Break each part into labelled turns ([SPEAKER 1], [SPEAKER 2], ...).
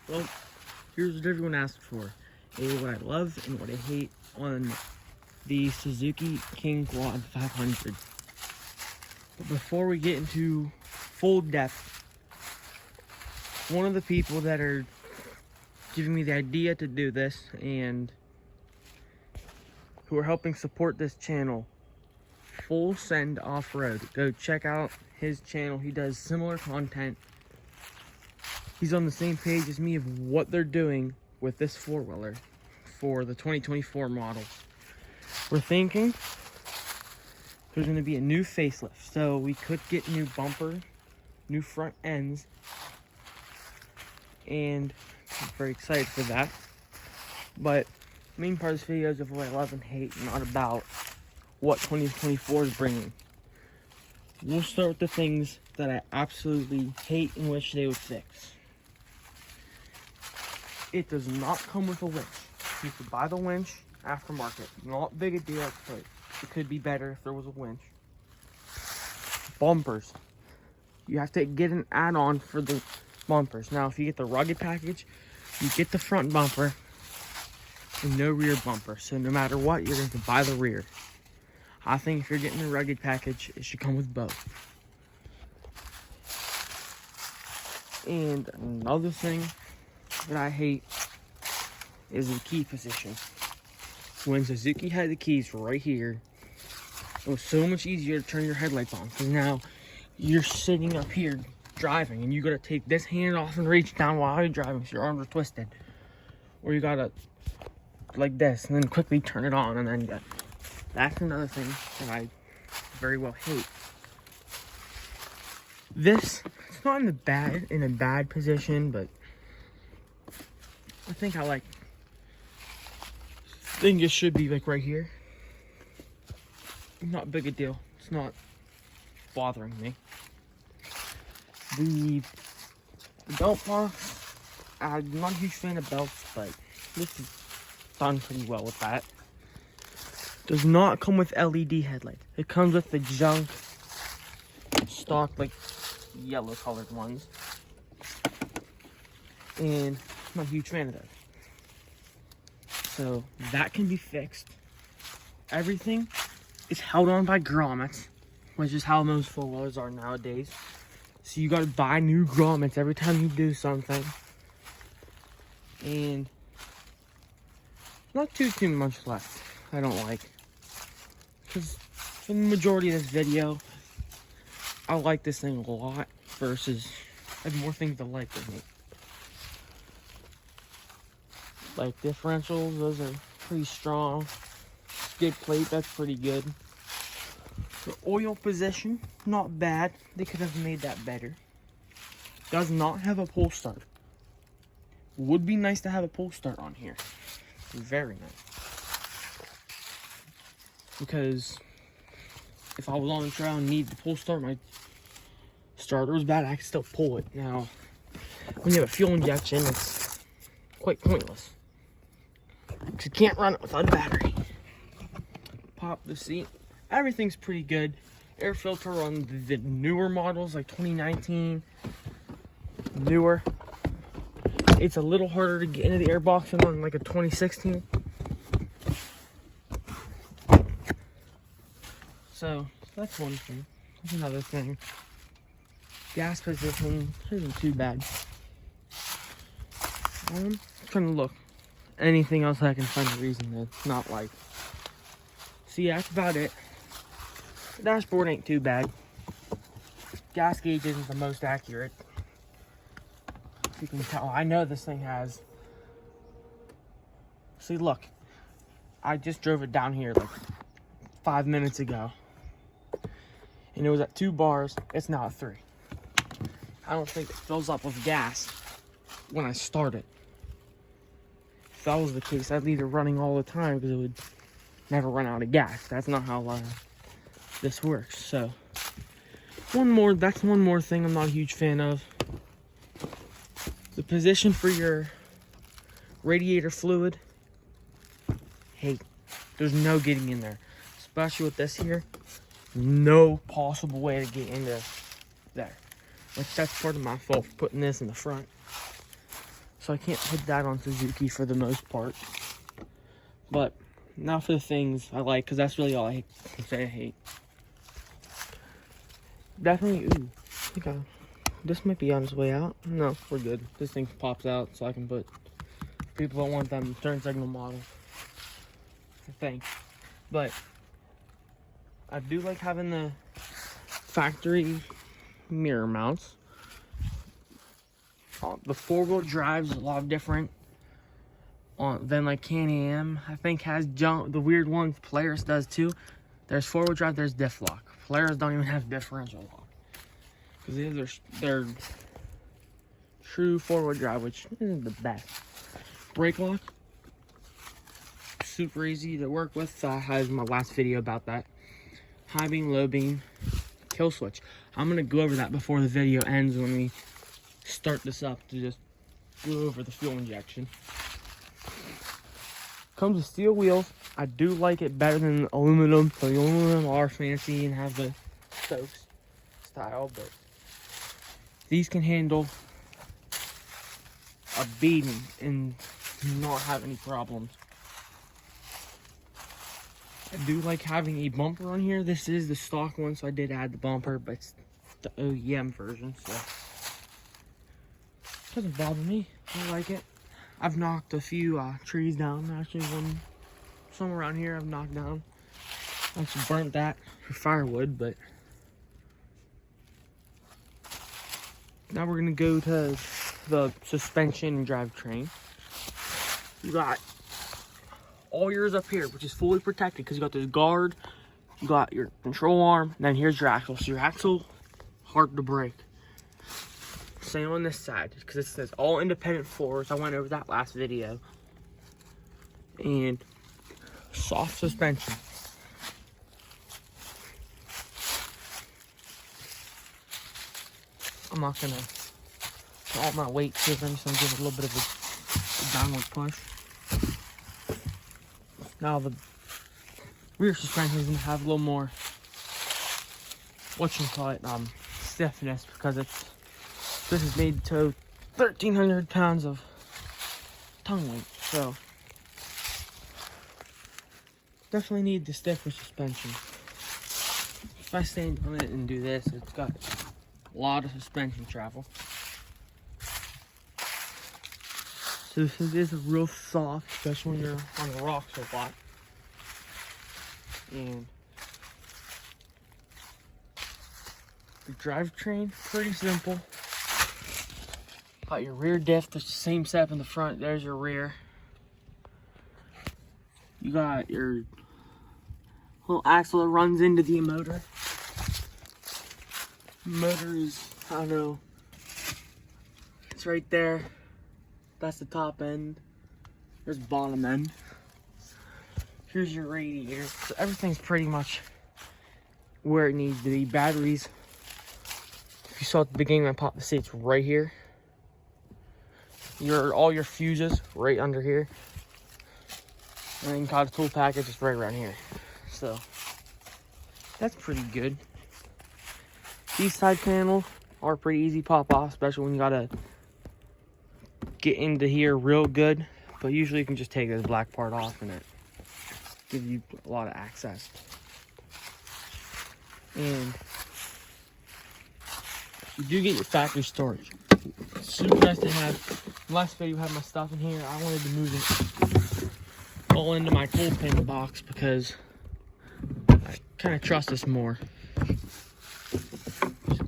[SPEAKER 1] Well, here's what everyone asked for. What I love and what I hate on the Suzuki Kingquad 500. But before we get into full depth, one of the people that are giving me the idea to do this and who are helping support this channel, Full Send Off-Road. Go check out his channel. He does similar content. He's on the same page as me of what they're doing with this four-wheeler for the 2024 model. We're thinking there's going to be a new facelift, so we could get new bumper, new front ends, and I'm very excited for that. But the main part of this video is of what I love and hate, not about what 2024 is bringing. We'll start with the things that I absolutely hate and wish they would fix. It does not come with a winch. You could buy the winch aftermarket. Not big a deal, but it could be better if there was a winch. Bumpers. You have to get an add-on for the bumpers. Now, if you get the rugged package, you get the front bumper and no rear bumper. So no matter what, you're going to buy the rear. I think if you're getting the rugged package, it should come with both. And another thing that I hate is the key position. When Suzuki had the keys right here, it was so much easier to turn your headlights on, because now you're sitting up here driving and you gotta take this hand off and reach down while you're driving so your arms are twisted, or you gotta like this and then quickly turn it on, and then that's another thing that I very well hate. This, it's not in a bad position, but I think I think it should be like right here. Not big a deal. It's not bothering me. The belt box, I'm not a huge fan of belts, but this is done pretty well with that. Does not come with LED headlights. It comes with the junk stock, like yellow colored ones. And I'm not a huge fan of those. So that can be fixed. Everything is held on by grommets, which is how most four-wheelers are nowadays. So you gotta buy new grommets every time you do something. And not too much left I don't like. Because for the majority of this video, I like this thing a lot versus I have more things to like with me. Like differentials, those are pretty strong. Skid plate, that's pretty good. The oil position, not bad. They could have made that better. Does not have a pull start. Would be nice to have a pull start on here. Very nice. Because if I was on the trail and needed to pull start, my starter was bad, I could still pull it. Now, when you have a fuel injection, it's quite pointless. You can't run it without a battery. Pop the seat. Everything's pretty good. Air filter on the newer models, like 2019, newer. It's a little harder to get into the air box than on like a 2016. So that's one thing. That's another thing. Gas position isn't too bad. I'm trying to look. Anything else I can find a reason to not like. So yeah, that's about it. The dashboard ain't too bad. Gas gauge isn't the most accurate. You can tell. I know this thing has. See, look. I just drove it down here like 5 minutes ago. And it was at 2 bars. It's now at 3. I don't think it fills up with gas when I start it. If that was the case, I'd leave it running all the time because it would never run out of gas. That's not how this works. So, that's one more thing I'm not a huge fan of. The position for your radiator fluid, hey, there's no getting in there. Especially with this here, no possible way to get into there. Like, that's part of my fault for putting this in the front. so I can't put that on Suzuki for the most part. But now for the things I like, because that's really all I can say I hate. Definitely, ooh, I think this might be on its way out. No, we're good. This thing pops out, so I can put, people don't want them turn signal model, I think. But I do like having the factory mirror mounts. The four-wheel drive's a lot different than like Can-Am. I think has the weird ones Polaris does too. There's four-wheel drive, there's diff lock. Polaris don't even have differential lock, because they're true four-wheel drive, which isn't the best. Brake lock, super easy to work with. I had my last video about that. High beam, low beam, kill switch. I'm gonna go over that before the video ends when we start this up, to just go over the fuel injection. Comes with steel wheels. I do like it better than aluminum. So the aluminum are fancy and have the Stokes style, but these can handle a beating and not have any problems. I do like having a bumper on here. This is the stock one, so I did add the bumper, but it's the OEM version, so it doesn't bother me. I like it. I've knocked a few trees down. Actually, some around here I've knocked down. I actually burnt that for firewood, but now we're gonna go to the suspension and drivetrain. You got all yours up here, which is fully protected because you got this guard, you got your control arm, and then here's your axle. So your axle, hard to break. Same on this side, because it says all independent floors. I went over that last video. And soft suspension. I'm not gonna put all my weight here. I'm just gonna give it a little bit of a downward push. Now the rear suspension is gonna have a little more, stiffness, because this is made to 1,300 pounds of tongue weight, so definitely need the stiffer suspension. If I stand on it and do this, it's got a lot of suspension travel. So this is real soft, especially when you're on the rocks a lot. And the drivetrain, pretty simple. Got your rear diff, the same setup in the front. There's your rear. You got your little axle that runs into the motor. Motor is, I don't know, it's right there. That's the top end. There's the bottom end. Here's your radiator. So everything's pretty much where it needs to be. Batteries, if you saw at the beginning, I popped the seats right here. All your fuses right under here. And then you got a tool package just right around here. So that's pretty good. These side panels are pretty easy pop off, especially when you gotta get into here real good. But usually you can just take this black part off and it gives you a lot of access. And you do get your factory storage. It's super nice to have. Last video had my stuff in here. I wanted to move it all into my cold pin box because I kind of trust this more.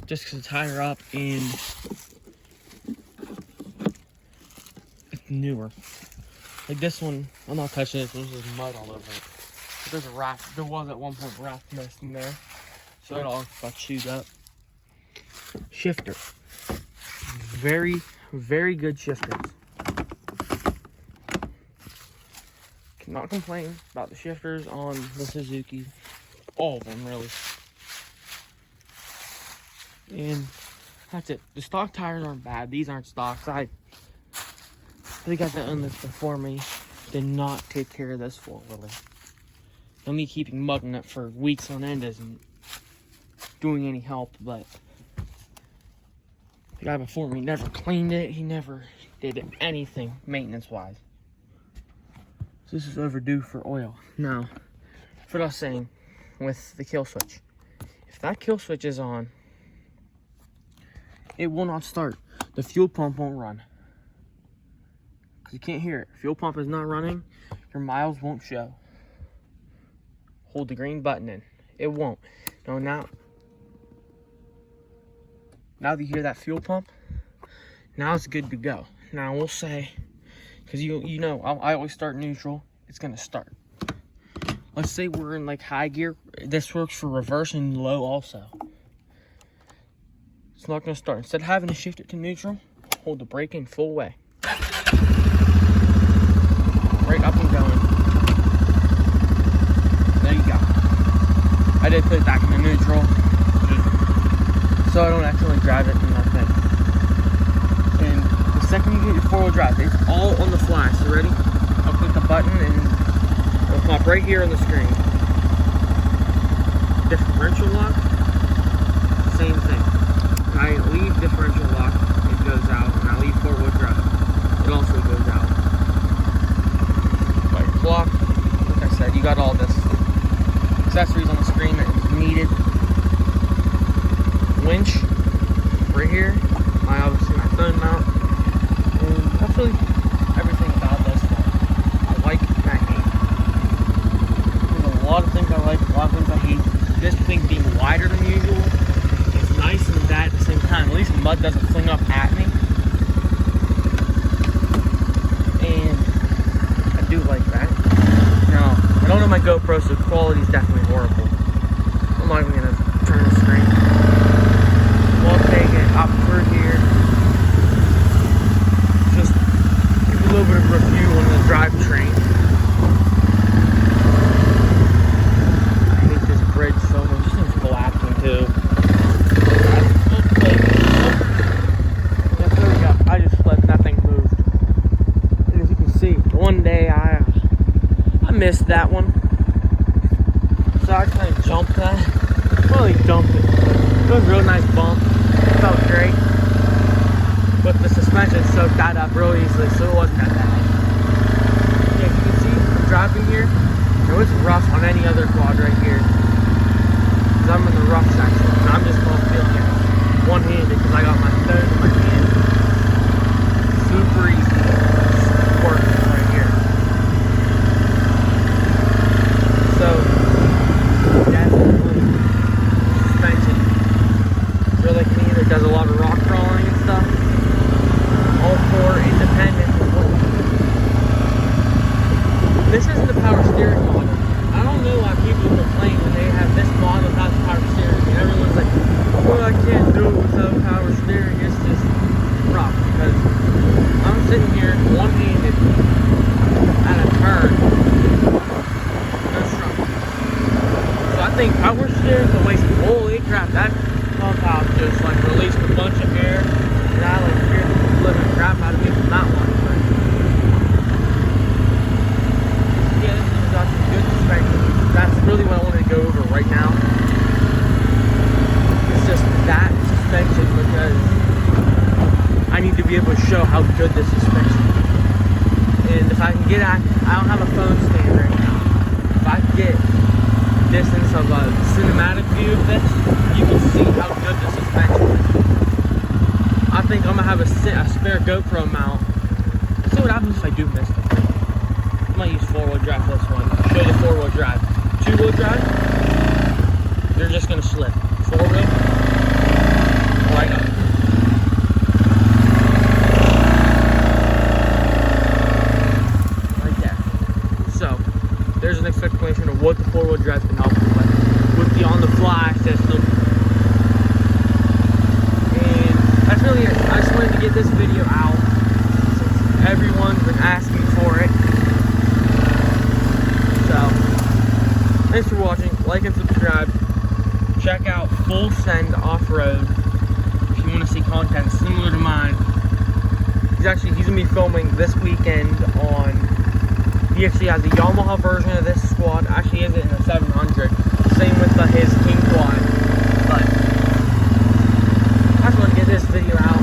[SPEAKER 1] Just because it's higher up and it's newer. Like this one, I'm not touching this one. There's just mud all over it. But there's a raft. There was at one point raft nest in there, so it all got chewed up. Shifter, very, very good shifters. Cannot complain about the shifters on the Suzuki. All of them, really. And that's it. The stock tires aren't bad. These aren't stocks. They got that unlift before me. Did not take care of this four-wheeler. And me keeping mugging it for weeks on end isn't doing any help, but the guy before me never cleaned it. He never did anything maintenance-wise. So this is overdue for oil. Now, what I was saying with the kill switch. If that kill switch is on, it will not start. The fuel pump won't run. Because you can't hear it. Fuel pump is not running, your miles won't show. Hold the green button in. It won't. No, now that you hear that fuel pump, now it's good to go. Now we'll say, because you know, I always start neutral, it's gonna start. Let's say we're in like high gear. This works for reverse and low also. It's not gonna start. Instead of having to shift it to neutral, hold the brake in full way. Right up and going. There you go. I did put it back into neutral, so I don't accidentally drive it and nothing. And the second you get your four-wheel drive, it's all on the fly. So ready? I'll click the button and it'll pop right here on the screen. Differential lock, same thing. When I leave differential lock, it goes out. When I leave four-wheel drive, it also goes out. Like clock, like I said, you got all this accessories on the screen that is needed. Winch, right here. Obviously my phone mount. And that's really everything about this one. I like that gate. There's a lot of things I like, a lot of things I hate. This thing being wider than usual, it's nice and that at the same time. At least mud doesn't fling up at me. And I do like that. Now, I don't have my GoPro, so the quality is definitely horrible. I'm not even gonna turn the screen. We'll take it up through here. Just give a little bit of review on the drivetrain. I hate this bridge so much. This thing's collapsing too. Yes, there we go. I just flipped, that thing moved. And as you can see, one day I missed that one. So I kind of jumped that. Really jumped it. It was a real nice bump. It felt great. But the suspension soaked that up real easily, so it wasn't that bad. Yeah, you can see I'm driving here. It was rough on any other quad right here. Because I'm in the rough section. And I'm just going to feel it one-handed because I got my phone in my hand. Super easy. Work right here. So, definitely suspension. Feel like me that does a lot of rock crawling and stuff. All four independent. This isn't the power steering model. I don't know why people complain when they have this model without the power steering. And everyone's like, well, I can't do it without power steering. It's just rough. Because I'm sitting here one-handed at a turn. No struggle. So I think power steering is a waste of, holy crap, that pump out just like released a bunch of air. And I like scared the living crap out of me from that one. But yeah, this thing's got some good suspension. That's really what I wanted to go over right now. It's just that suspension because I need to be able to show how good this suspension is. And if I can get at, I don't have a phone stand right now. If I can get distance of a cinematic view of this, you can see how good the suspension is. I think I'm gonna have a spare GoPro mount. Let's see what happens if I do miss it. I might use four-wheel drive for this one. Show you four-wheel drive. Two-wheel drive, you're just gonna slip. Four-wheel, right up. Right there. So, there's an explanation of what the four-wheel drive can help you with the on-the-fly system. And that's really it. I just wanted to get this video out since everyone's been asking for it. So, thanks for watching. Like and subscribe. Check out Full Send Off-Road if you want to see content similar to mine. He's gonna be filming this weekend on. He actually has a Yamaha version of this squad. Actually, is it in a 700. Same with his Kingquad. But I just want to get this video out.